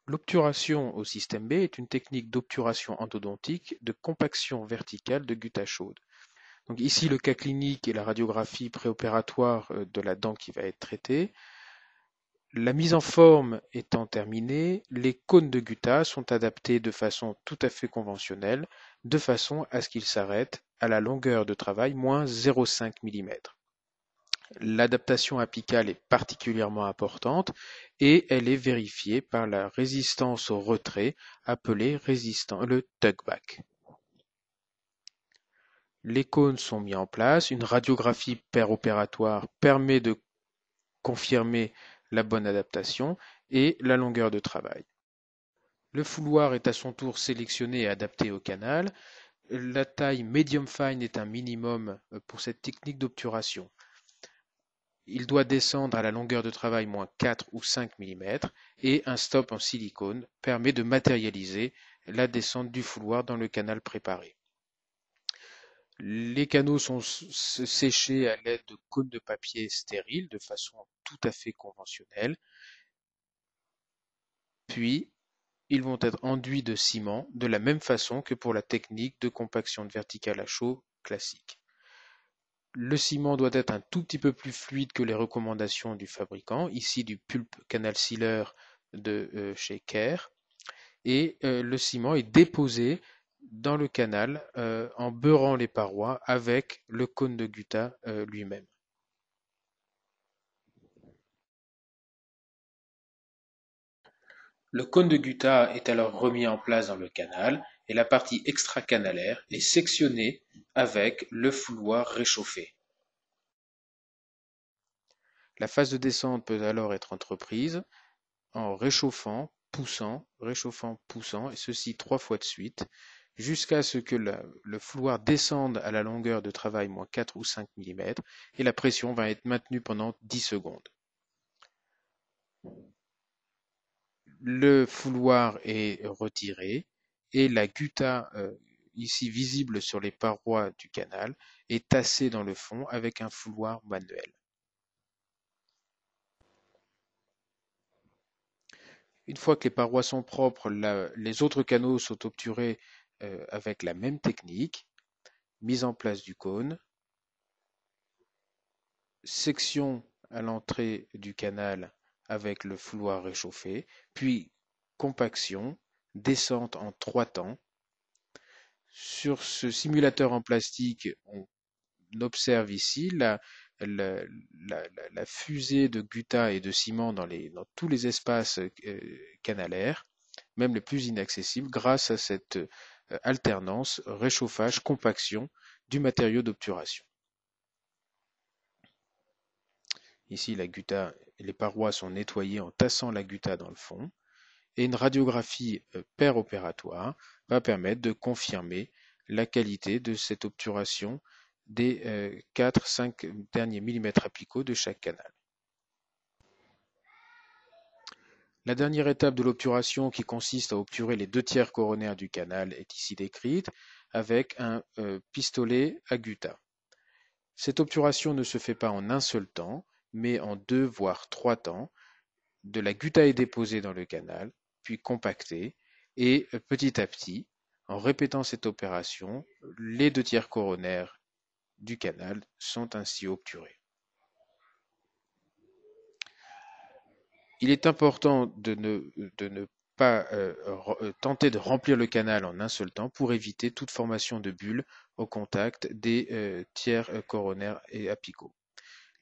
L'obturation au système B est une technique d'obturation endodontique de compaction verticale de gutta chaude. Donc ici, le cas clinique est la radiographie préopératoire de la dent qui va être traitée. La mise en forme étant terminée, les cônes de gutta sont adaptés de façon tout à fait conventionnelle, de façon à ce qu'ils s'arrêtent à la longueur de travail moins 0,5 mm. L'adaptation apicale est particulièrement importante et elle est vérifiée par la résistance au retrait appelée le tuckback. Les cônes sont mis en place, une radiographie péropératoire permet de confirmer la bonne adaptation et la longueur de travail. Le fouloir est à son tour sélectionné et adapté au canal. La taille medium fine est un minimum pour cette technique d'obturation. Il doit descendre à la longueur de travail moins 4 ou 5 mm et un stop en silicone permet de matérialiser la descente du fouloir dans le canal préparé. Les canaux sont séchés à l'aide de cônes de papier stériles de façon tout à fait conventionnelle. Puis, ils vont être enduits de ciment de la même façon que pour la technique de compaction verticale à chaud classique. Le ciment doit être un tout petit peu plus fluide que les recommandations du fabricant, ici du Pulp Canal Sealer de chez Kerr, et le ciment est déposé dans le canal en beurrant les parois avec le cône de gutta lui-même. Le cône de gutta est alors remis en place dans le canal et la partie extracanalaire est sectionnée avec le fouloir réchauffé. La phase de descente peut alors être entreprise en réchauffant, poussant, et ceci 3 fois de suite, jusqu'à ce que le fouloir descende à la longueur de travail moins 4 ou 5 mm et la pression va être maintenue pendant 10 secondes. Le fouloir est retiré et la gutta, ici visible sur les parois du canal, est tassée dans le fond avec un fouloir manuel. Une fois que les parois sont propres, les autres canaux sont obturés avec la même technique, mise en place du cône, section à l'entrée du canal avec le fouloir réchauffé, puis compaction, descente en 3 temps. Sur ce simulateur en plastique, on observe ici la, la fusée de gutta et de ciment dans tous les espaces canalaires, même les plus inaccessibles, grâce à cette alternance réchauffage-compaction du matériau d'obturation. Ici, la gutta, les parois sont nettoyées en tassant la gutta dans le fond, et une radiographie péropératoire va permettre de confirmer la qualité de cette obturation des 4-5 derniers millimètres apicaux de chaque canal. La dernière étape de l'obturation, qui consiste à obturer les 2/3 coronaires du canal, est ici décrite avec un pistolet à gutta. Cette obturation ne se fait pas en un seul temps, mais en 2 voire 3 temps. De la gutta est déposée dans le canal, puis compactée, et petit à petit, en répétant cette opération, les 2/3 coronaires du canal sont ainsi obturés. Il est important de ne pas tenter de remplir le canal en un seul temps pour éviter toute formation de bulles au contact des tiers coronaires et apicaux.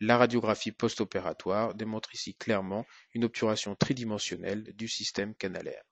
La radiographie post-opératoire démontre ici clairement une obturation tridimensionnelle du système canalaire.